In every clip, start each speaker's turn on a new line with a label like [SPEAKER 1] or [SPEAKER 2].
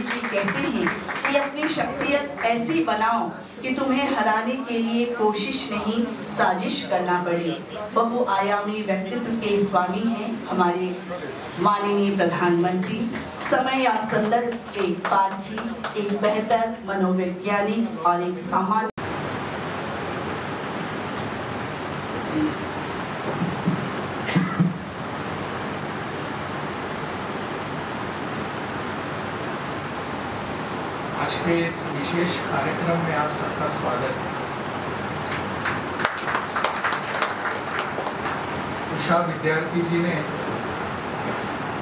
[SPEAKER 1] मोदी जी कहते हैं कि अपनी शख्सियत ऐसी बनाओ कि तुम्हें हराने के लिए कोशिश नहीं साजिश करना पड़े। बहुआयामी व्यक्तित्व के स्वामी हैं हमारे माननीय प्रधानमंत्री। समय या संदर्भ के पारखी, एक बेहतर मनोवैज्ञानिक और एक सामान्य
[SPEAKER 2] आज के इस विशेष कार्यक्रम में आप सबका स्वागत है। उषा विद्यार्थी जी ने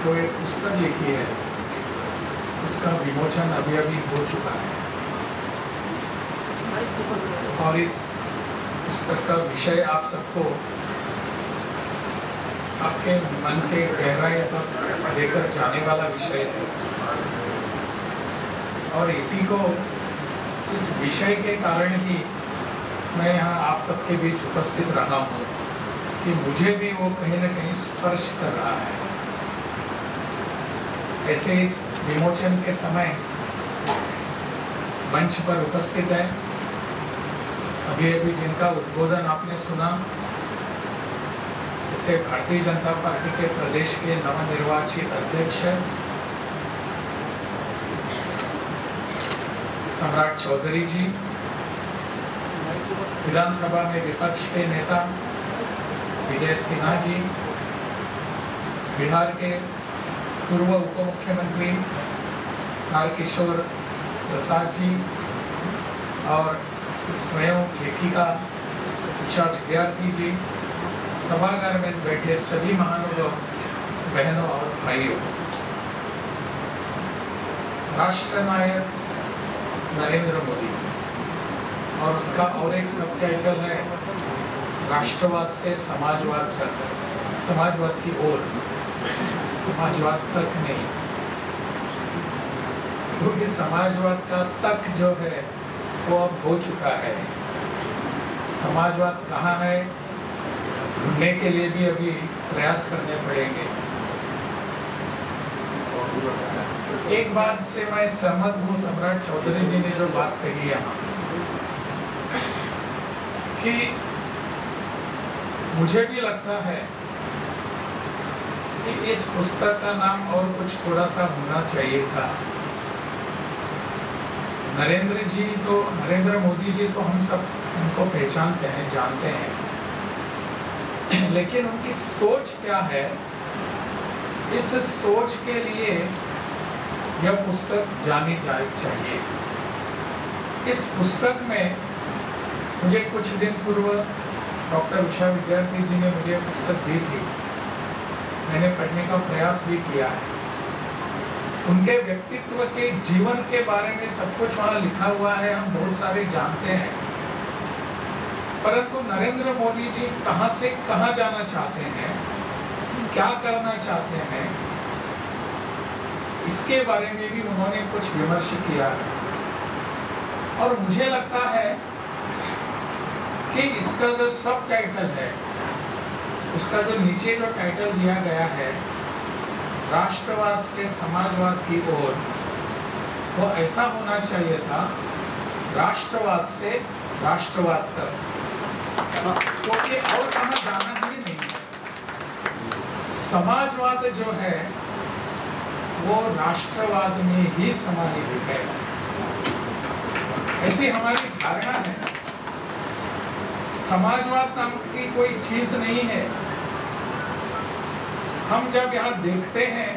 [SPEAKER 2] जो एक पुस्तक लिखी है उसका विमोचन अभी हो चुका है और इस पुस्तक का विषय आप सबको आपके मन के गहराई तक लेकर जाने वाला विषय है और इसी को इस विषय के कारण ही मैं यहाँ आप सबके बीच उपस्थित रहा हूँ कि मुझे भी वो कहीं न कहीं स्पर्श कर रहा है। ऐसे इस विमोचन के समय मंच पर उपस्थित है अभी जिनका उद्बोधन आपने सुना, जैसे भारतीय जनता पार्टी के प्रदेश के नवनिर्वाचित अध्यक्ष सम्राट चौधरी जी, विधानसभा में विपक्ष के नेता विजय सिन्हा जी, बिहार के पूर्व उप मुख्यमंत्री तारकिशोर प्रसाद जी और स्वयं लेखिका उषा विद्यार्थी जी, सभागार में बैठे सभी महानुभाव, बहनों और भाइयों, राष्ट्र नायक नरेंद्र मोदी और उसका और एक सब टाइटल है राष्ट्रवाद से समाजवाद तक, समाजवाद की ओर, समाजवाद तक नहीं, क्योंकि समाजवाद का तक जो है वो अब हो चुका है। समाजवाद कहाँ है ढूंढने के लिए भी अभी प्रयास करने पड़ेंगे। एक बात से मैं सहमत हूँ सम्राट चौधरी जी ने जो बात कही यहाँ कि मुझे भी लगता है कि इस पुस्तक का नाम और कुछ थोड़ा सा होना चाहिए था। नरेंद्र मोदी जी तो हम सब उनको पहचानते हैं, जानते हैं, लेकिन उनकी सोच क्या है, इस सोच के लिए यह पुस्तक जानी चाहिए। इस पुस्तक में मुझे कुछ दिन पूर्व डॉक्टर उषा विद्यार्थी जी ने मुझे पुस्तक दी थी, मैंने पढ़ने का प्रयास भी किया है। उनके व्यक्तित्व के जीवन के बारे में सब कुछ वहाँ लिखा हुआ है, हम बहुत सारे जानते हैं, परंतु नरेंद्र मोदी जी कहाँ से कहाँ जाना चाहते हैं, क्या करना चाहते हैं, इसके बारे में भी उन्होंने कुछ विमर्श किया है। और मुझे लगता है कि इसका जो सब टाइटल है, उसका जो नीचे जो टाइटल दिया गया है राष्ट्रवाद से समाजवाद की ओर, वो ऐसा होना चाहिए था राष्ट्रवाद से राष्ट्रवाद तक, क्योंकि और कहाँ जाना ही नहीं है। समाजवाद जो है वो राष्ट्रवाद में ही समाहित है, ऐसी हमारी धारणा है। समाजवाद नाम की कोई चीज नहीं है। हम जब यहाँ देखते हैं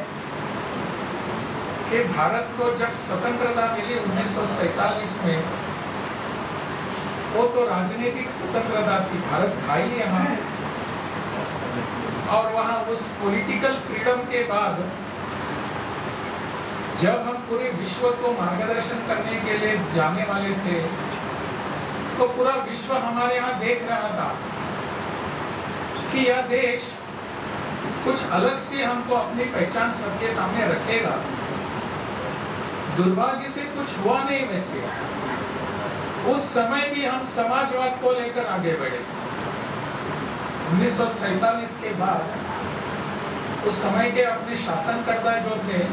[SPEAKER 2] कि भारत को जब स्वतंत्रता मिली 1947 में, वो तो राजनीतिक स्वतंत्रता थी, भारत था ही यहाँ, और वहाँ उस पॉलिटिकल फ्रीडम के बाद जब हम पूरे विश्व को मार्गदर्शन करने के लिए जाने वाले थे, तो पूरा विश्व हमारे यहाँ देख रहा था कि यह देश कुछ अलग से हमको अपनी पहचान सबके सामने रखेगा। दुर्भाग्य से कुछ हुआ नहीं वैसे। उस समय भी हम समाजवाद को लेकर आगे बढ़े। 1947 के बाद उस समय के अपने शासनकर्ता जो थे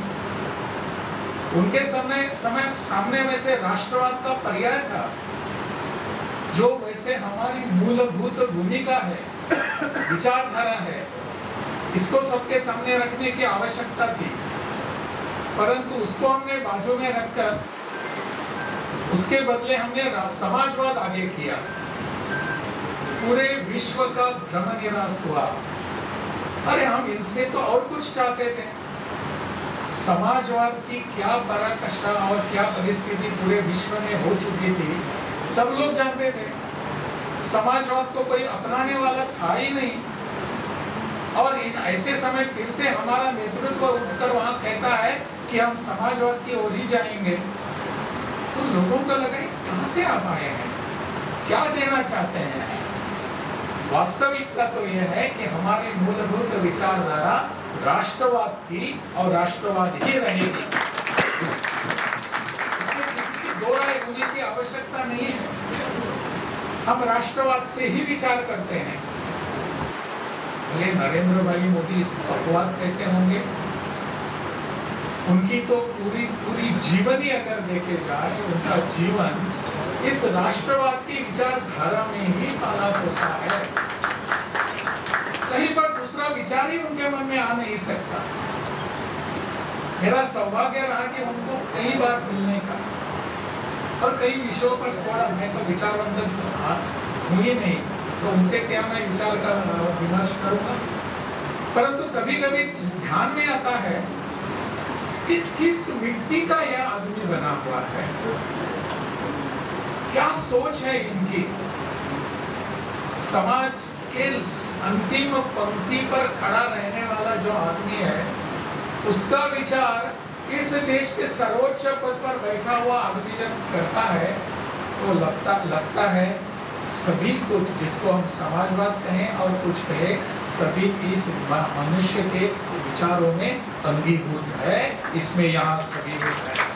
[SPEAKER 2] उनके सामने वैसे राष्ट्रवाद का पर्याय था, जो वैसे हमारी मूलभूत भूमिका है, विचारधारा है, इसको सबके सामने रखने की आवश्यकता थी। परंतु उसको हमने बाजू में रखकर उसके बदले हमने समाजवाद आगे किया। पूरे विश्व का भ्रमनिरास हुआ। अरे हम इनसे तो और कुछ चाहते थे। समाजवाद की क्या पराकाष्ठा और क्या परिस्थिति पूरे विश्व में हो चुकी थी, सब लोग जानते थे। समाजवाद को कोई अपनाने वाला था ही नहीं। और इस ऐसे समय फिर से हमारा नेतृत्व उठकर वहां कहता है कि हम समाजवाद की ओर ही जाएंगे, तो लोगों को लगा कहां से आप आए हैं, क्या देना चाहते हैं। वास्तविकता तो यह है कि हमारी मूलभूत विचारधारा राष्ट्रवाद थी और राष्ट्रवाद ही रहेगी। इसमें किसी की दो राय होने की आवश्यकता नहीं है। हम राष्ट्रवाद से ही विचार करते हैं। भले नरेंद्र भाई मोदी इस अपवाद कैसे होंगे, उनकी तो पूरी जीवन ही अगर देखे जाए, उनका जीवन इस राष्ट्रवाद की विचारधारा में ही पाला पोसा है। कहीं पर दूसरा विचार ही उनके मन में आ नहीं सकता। मेरा सौभाग्य रहा कि उनको कई बार मिलने का, और कई विषयों पर थोड़ा, मैं तो विचारवंत हूँ ही नहीं, तो उनसे क्या मैं विचार का विमर्श करूंगा। परंतु कभी कभी ध्यान में आता है कि किस मिट्टी का यह आदमी बना हुआ है, क्या सोच है इनकी। समाज के अंतिम पंक्ति पर खड़ा रहने वाला जो आदमी है, उसका विचार इस देश के सर्वोच्च पद पर बैठा हुआ आदमी जब करता है, तो लगता है सभी कुछ, जिसको हम समाजवाद कहें और कुछ कहें, सभी इस मनुष्य के विचारों में अंगीभूत है। इसमें यहाँ सभी लोग हैं।